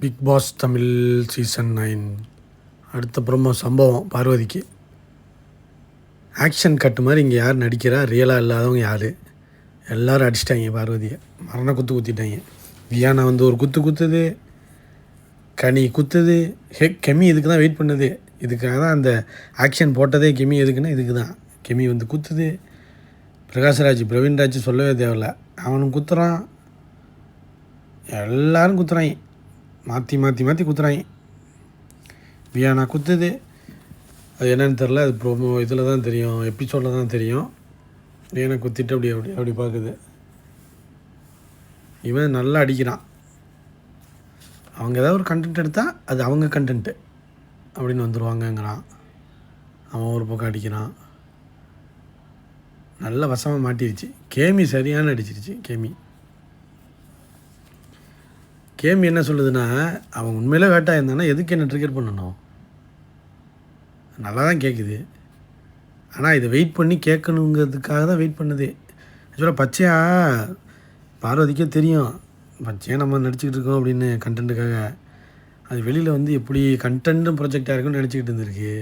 Big pass Tamil season 9 அடுத்த promo சம்பவம் பார்வதிக்கு. ஆக்ஷன் கட்டு மாதிரி இங்கே யார் நடிக்கிறா, ரியலாக இல்லாதவங்க யார்? எல்லோரும் அடிச்சிட்டாங்க பார்வதியை, மரண குத்திட்டாங்க. வியானா வந்து ஒரு குத்துது, கனி குத்துது. கெமி இதுக்கு தான் வெயிட் பண்ணுது. இதுக்காக தான் அந்த ஆக்ஷன் போட்டதே. கெமி எதுக்குன்னா இதுக்கு தான். கெமி வந்து குத்துது. பிரகாஷ்ராஜ் பிரவீன்ராஜ் சொல்லவே தேவையில்ல, அவனும் குத்துறான். எல்லோரும் குத்துறாங்க, மாற்றி குத்துறாங்க. வியானா குத்துது. அது என்னன்னு தெரில, அது ப்ரோமோ இதில் தான் தெரியும், எபிசோடில் தான் தெரியும். வியானா குத்திட்டு அப்படி பார்க்குது. இவன் நல்லா அடிக்கிறான். அவங்க ஏதாவது ஒரு கண்டென்ட் எடுத்தால் அது அவங்க கண்டென்ட்டு அப்படின்னு வந்துடுவாங்கங்கிறான். அவன் ஒரு பக்கம் அடிக்கிறான். நல்ல வசமாக மாட்டிருச்சு. கேமி சரியான அடிச்சிருச்சு. கேமி என்ன சொல்லுதுன்னா, அவன் உண்மையிலே வேட்டாக இருந்தானா எதுக்கு என்ன ட்ரிகர் பண்ணணும்? நல்லா தான் கேட்குது. ஆனால் இதை வெயிட் பண்ணி கேட்கணுங்கிறதுக்காக தான் வெயிட் பண்ணுது. ஆக்சுவலாக பச்சையாக பார்வதிக்கே தெரியும், பச்சையாக நம்ம நடிச்சிக்கிட்டு இருக்கோம் அப்படின்னு கண்டென்ட்டுக்காக. அது வெளியில் வந்து எப்படி கண்டென்ட்டும் ப்ரொஜெக்டாக இருக்குன்னு நினச்சிக்கிட்டு இருந்திருக்கு.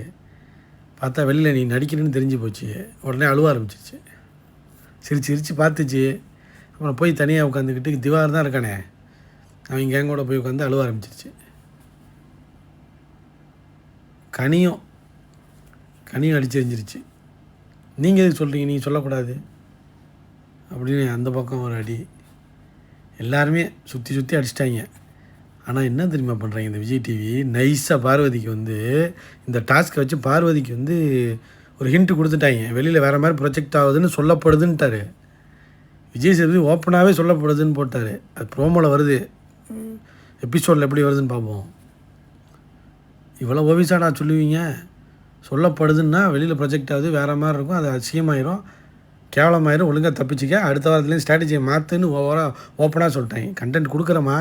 பார்த்தா வெளியில் நீ நடிக்கிறேன்னு தெரிஞ்சு போச்சு. உடனே அழுவ ஆரம்பிச்சிருச்சு. சிரிச்சு பார்த்துச்சு. அப்புறம் போய் தனியாக உட்காந்துக்கிட்டு திவார் தான் இருக்கானே, அவன் கேங்கோட போய் உட்காந்து அழுவ ஆரம்பிச்சிருச்சு. கனியும் அடிச்சு எரிஞ்சிருச்சு. நீங்கள் எதுக்கு சொல்கிறீங்க, நீங்கள் சொல்லக்கூடாது அப்படின்னு அந்த பக்கம் ஒரு அடி. எல்லாருமே சுற்றி அடிச்சிட்டாங்க. ஆனால் என்ன தெரியுமா பண்ணுறாங்க இந்த விஜய் டிவி, நைஸாக பார்வதிக்கு வந்து இந்த டாஸ்க்கை வச்சு பார்வதிக்கு வந்து ஒரு ஹிண்ட்டு கொடுத்துட்டாங்க. வெளியில் வேறு மாதிரி ப்ரொஜெக்ட் ஆகுதுன்னு சொல்லப்படுதுன்ட்டார். விஜய் சேதுபதி ஓப்பனாகவே சொல்லப்படுதுன்னு போட்டார். அது ப்ரோமோவில் வருது, எபிசோடில் எப்படி வருதுன்னு பார்ப்போம். இவ்வளோ ஓவிசாடா சொல்லுவீங்க? சொல்லப்படுதுன்னா வெளியில் ப்ரொஜெக்ட் ஆகுது, வேறு மாதிரி இருக்கும், அது அசிங்கமாயிரும், கேவலமாயிரும், ஒழுங்காக தப்பிச்சிக்க, அடுத்த வாரத்துலேயும் ஸ்ட்ராட்டஜியை மாற்றுன்னு ஓப்பனாக சொல்லிட்டாங்க. கண்டென்ட் கொடுக்குறமா,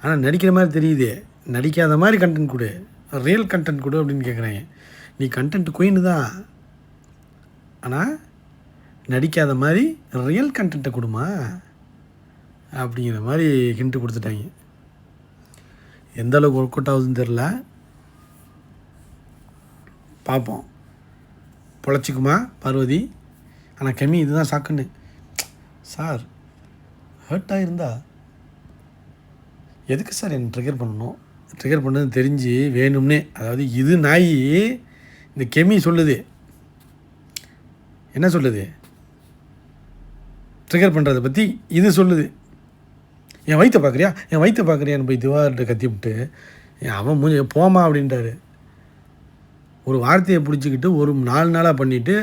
ஆனால் நடிக்கிற மாதிரி தெரியுது. நடிக்காத மாதிரி கண்டென்ட் கொடு, ரியல் கண்டென்ட் கொடு அப்படின்னு கேட்குறாங்க. நீ கண்டென்ட் குயின் தான், ஆனால் நடிக்காத மாதிரி ரியல் கண்டென்ட்டை கொடுமா அப்படிங்கிற மாதிரி ஹிண்ட்டு கொடுத்துட்டாங்க. எந்த அளவுக்கு ஒர்க் அவுட் ஆகுதுன்னு தெரில, பார்ப்போம். பொழைச்சிக்குமா பார்வதி? ஆனால் கெமி இதுதான் சாக்குன்னு. சார் ஹர்ட் ஆகிருந்தா எதுக்கு சார் என்னை ட்ரிகர் பண்ணணும்? ட்ரிகர் பண்ணது தெரிஞ்சு வேணும்னே, அதாவது இது நாய் இந்த கெமி சொல்லுது. என்ன சொல்லுது? ட்ரிகர் பண்ணுறதை பற்றி இது சொல்லுது. என் வயிற்றை பார்க்குறியான்னு போய் திவார்கிட்ட கத்தி விட்டு அவன் மூஞ்சி போமா அப்படின்ட்டாரு. ஒரு வார்த்தையை பிடிச்சிக்கிட்டு ஒரு 4 நாளாக பண்ணிவிட்டு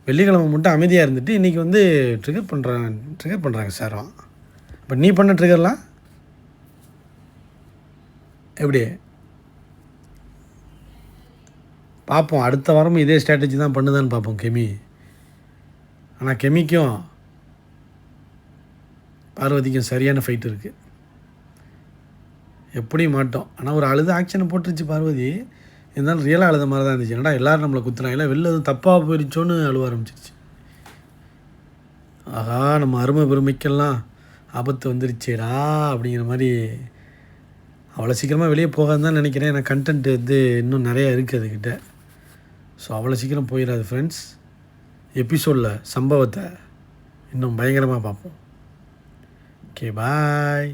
வெள்ளிக்கிழமை மட்டும் அமைதியாக இருந்துட்டு இன்றைக்கி வந்து ட்ரிகர் பண்ணுறாங்க சார். இப்போ நீ பண்ண ட்ரிகர்லாம் எப்படி பார்ப்போம். அடுத்த வாரமும் இதே ஸ்ட்ராட்டஜி தான் பண்ணுதான்னு பார்ப்போம் கெமி. ஆனால் கெமிக்கும் பார்வதிக்கும் சரியான ஃபைட் இருக்குது. எப்படியும் மாட்டோம். ஆனால் ஒரு அழுது ஆக்ஷனை போட்டுருச்சு பார்வதி. இருந்தாலும் ரியலாக அழுத மாதிரி தான் இருந்துச்சு. ஏன்னா எல்லோரும் நம்மளை குத்துறாங்க, வெளில எதுவும் தப்பாக போயிடுச்சோன்னு அழுவ ஆரம்பிச்சிருச்சு. ஆகா, நம்ம அருமை பெருமைக்கெல்லாம் ஆபத்து வந்துருச்சேடா அப்படிங்கிற மாதிரி. அவ்வளோ சீக்கிரமாக வெளியே போகாது தான் நினைக்கிறேன். ஏன்னா கண்டென்ட் வந்து இன்னும் நிறையா இருக்குது அதுக்கிட்ட. ஸோ அவ்வளோ சீக்கிரம் போயிடாது ஃப்ரெண்ட்ஸ். எபிசோடில் சம்பவத்தை இன்னும் பயங்கரமாக பார்ப்போம். ஓகே, பாய்.